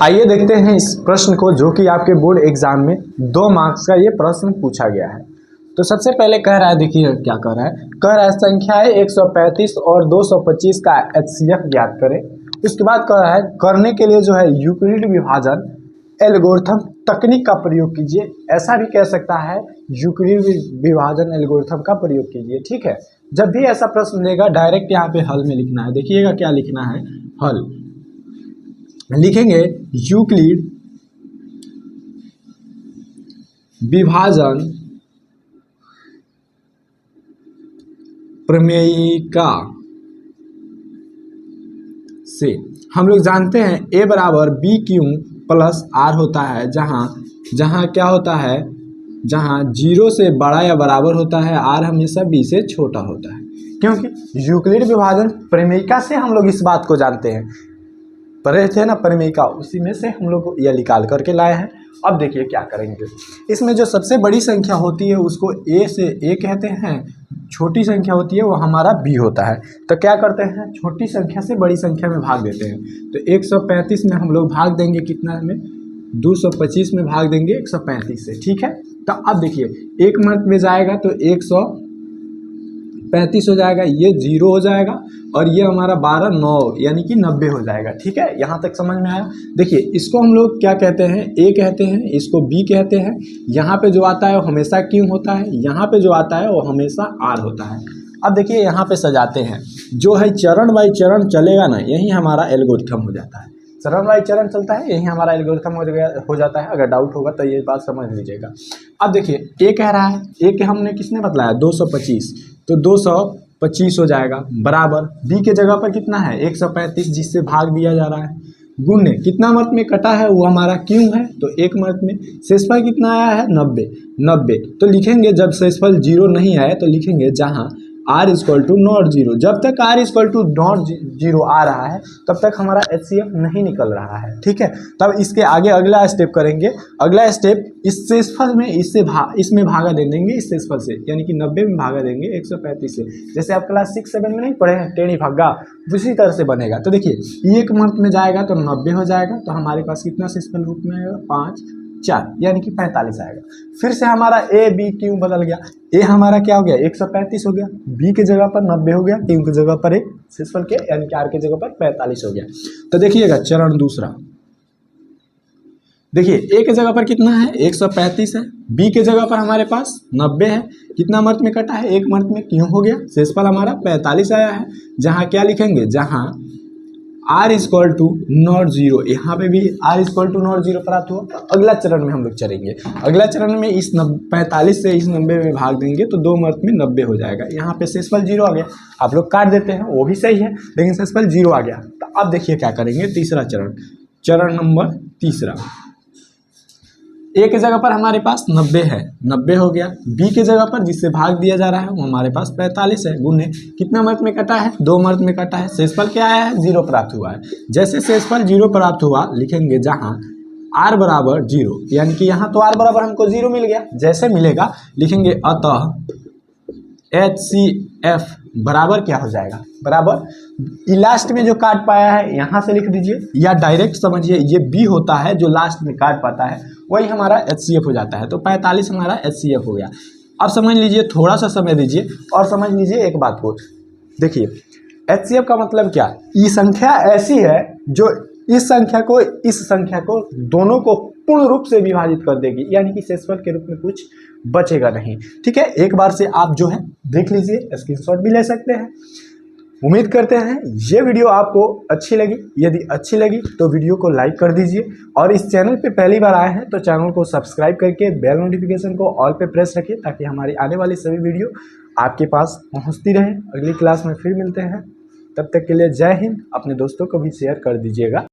आइए देखते हैं इस प्रश्न को, जो कि आपके बोर्ड एग्जाम में 2 मार्क्स का ये प्रश्न पूछा गया है। तो सबसे पहले कह रहा है, देखिए क्या कह रहा है। कह रहा है संख्याएं 135 और 225 का HCF ज्ञात करें। उसके बाद कह रहा है करने के लिए जो है यूक्लिड विभाजन एल्गोरिथम तकनीक का प्रयोग कीजिए। ऐसा भी कह सकता है यूक्लिड विभाजन एल्गोरिथम का प्रयोग कीजिए। ठीक है, जब भी ऐसा प्रश्न देगा डायरेक्ट यहाँ पे हल में लिखना है। देखिएगा क्या लिखना है, हल लिखेंगे यूक्लिड विभाजन प्रमेयिका से हम लोग जानते हैं A बराबर बी क्यू प्लस आर होता है, जहाँ क्या होता है, जहाँ 0 से बड़ा या बराबर होता है, आर हमेशा बी से छोटा होता है। क्योंकि यूक्लिड विभाजन प्रमेयिका से हम लोग इस बात को जानते हैं, पढ़े थे ना प्रमेयिका, उसी में से हम लोग यह निकाल करके लाए हैं। अब देखिए क्या करेंगे, इसमें जो सबसे बड़ी संख्या होती है उसको A से A कहते हैं, छोटी संख्या होती है वो हमारा B होता है। तो क्या करते हैं, छोटी संख्या से बड़ी संख्या में भाग देते हैं। तो 135 में हम लोग भाग देंगे कितना में, 225 में भाग देंगे 135 से। ठीक है, तो अब देखिए एक मंथ में जाएगा तो 135 हो जाएगा, ये 0 हो जाएगा और ये हमारा 12 9 यानी कि 90 हो जाएगा। ठीक है, यहाँ तक समझ में आया। देखिए इसको हम लोग क्या कहते हैं, A कहते हैं, इसको B कहते हैं। यहाँ पे जो आता है वो हमेशा Q होता है, यहाँ पे जो आता है वो हमेशा R होता है। अब देखिए यहाँ पे सजाते हैं, जो है चरण बाई चरण चलेगा ना, यही हमारा एल्गोरिथम हो जाता है। चरण बाई चरण चलता है, यही हमारा एल्गोरिथम हो जाता है। अगर डाउट होगा तो ये बात समझ लीजिएगा। अब देखिए A कह रहा है, A के हमने किसने बतलाया 225, तो 225 हो जाएगा बराबर B के जगह पर कितना है 135, जिससे भाग दिया जा रहा है, गुणे कितना मर्त में कटा है वो हमारा क्यों है, तो 1 मर्त में। शेषफल कितना आया है 90। तो लिखेंगे जब शेषफल 0 नहीं आए तो लिखेंगे जहाँ R इक्वल टू नॉट 0। जब तक R इक्वल टू नॉट 0 आ रहा है तब तक हमारा HCF नहीं निकल रहा है। ठीक है, तब इसके आगे अगला स्टेप करेंगे। अगला स्टेप इस शेषफल में इसमें भागा दे देंगे, इस शेषफल से, यानी कि 90 में भागा देंगे 135 से। जैसे आप क्लास 6-7 में नहीं पढ़े हैं टेढ़ी भागा, उसी तरह से बनेगा। तो देखिए 1 मंथ में जाएगा तो 90 हो जाएगा, तो हमारे पास कितना शेषफल रूप में आएगा 5 4 यानी कि 45 आएगा। फिर से हमारा A B Q बदल गया, A हमारा क्या हो गया 135 हो गया, B के जगह पर 90 हो गया, Q की जगह पर एक शेषफल के यानी कि R की जगह पर 45 हो गया। तो देखिएगा चरण दूसरा, देखिए A के जगह पर कितना है 135 है, B के जगह पर हमारे पास 90 है, कितना मर्त में कटा है 1 मर्त में, क्यों हो गया, शेषफल हमारा 45 आया है। जहाँ क्या लिखेंगे, जहाँ R इक्वल टू नॉट 0, यहाँ पे भी R इक्वल टू नॉट 0 प्राप्त हुआ। अगला चरण में हम लोग चलेंगे, अगला चरण में इस 45 से इस 90 में भाग देंगे तो 2 मर्त में 90 हो जाएगा। यहाँ पे शेषफल 0 आ गया, आप लोग काट देते हैं वो भी सही है, लेकिन शेषफल 0 आ गया। तो अब देखिए क्या करेंगे, तीसरा चरण, चरण नंबर तीसरा। A के जगह पर हमारे पास 90 है, 90 हो गया। B के जगह पर जिससे भाग दिया जा रहा है वो हमारे पास 45 है, गुणे कितना मर्त में कटा है 2 मर्त में कटा है, शेषफल क्या आया है 0 प्राप्त हुआ है। जैसे शेषफल 0 प्राप्त हुआ लिखेंगे जहाँ R बराबर 0, यानी कि यहाँ तो R बराबर हमको 0 मिल गया। जैसे मिलेगा लिखेंगे अतः HCF बराबर क्या हो जाएगा, बराबर लास्ट में जो काट पाया है यहाँ से लिख दीजिए, या डायरेक्ट समझिए ये B होता है जो लास्ट में काट पाता है, वही हमारा HCF हो जाता है। तो 45 हमारा HCF हो गया। अब समझ लीजिए, थोड़ा सा समय दीजिए और समझ लीजिए एक बात को। देखिए HCF का मतलब क्या, ये संख्या ऐसी है जो इस संख्या को दोनों को पूर्ण रूप से विभाजित कर देगी, यानी कि शेषफल के रूप में कुछ बचेगा नहीं। ठीक है, एक बार से आप जो है देख लीजिए, स्क्रीनशॉट भी ले सकते हैं। उम्मीद करते हैं ये वीडियो आपको अच्छी लगी। यदि अच्छी लगी तो वीडियो को लाइक कर दीजिए, और इस चैनल पे पहली बार आए हैं तो चैनल को सब्सक्राइब करके बेल नोटिफिकेशन को ऑल पे प्रेस रखिए, ताकि हमारी आने वाली सभी वीडियो आपके पास पहुंचती रहे। अगली क्लास में फिर मिलते हैं, तब तक के लिए जय हिंद। अपने दोस्तों को भी शेयर कर दीजिएगा।